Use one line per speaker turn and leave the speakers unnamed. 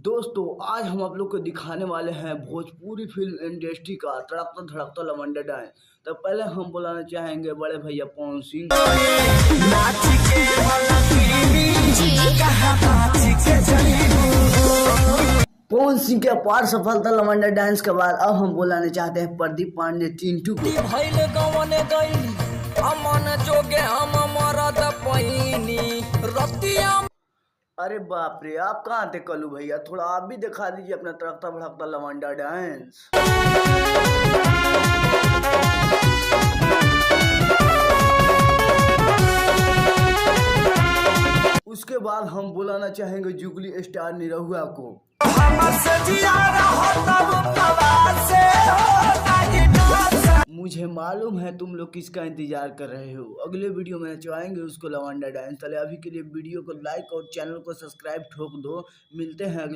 दोस्तों आज हम आप लोग को दिखाने वाले हैं भोजपुरी फिल्म इंडस्ट्री का तड़कता धड़कता लवंडा डांस। तो पहले हम बुलाना चाहेंगे बड़े भैया पवन सिंह। पवन सिंह के अपार सफलता लवंडा डांस के बाद अब हम बुलाना चाहते हैं प्रदीप पांडे चिंटू को। अरे बाप रे, आप कहाँ थे कलू भैया? थोड़ा आप भी दिखा दीजिए अपना तड़कता भड़कता लवंडा डांस। उसके बाद हम बुलाना चाहेंगे जुगली स्टार निरहुआ को। मुझे मालूम है तुम लोग किसका इंतजार कर रहे हो। अगले वीडियो में नचवाएंगे उसको लवंडा डांस। चले अभी के लिए वीडियो को लाइक और चैनल को सब्सक्राइब ठोक दो। मिलते हैं अगले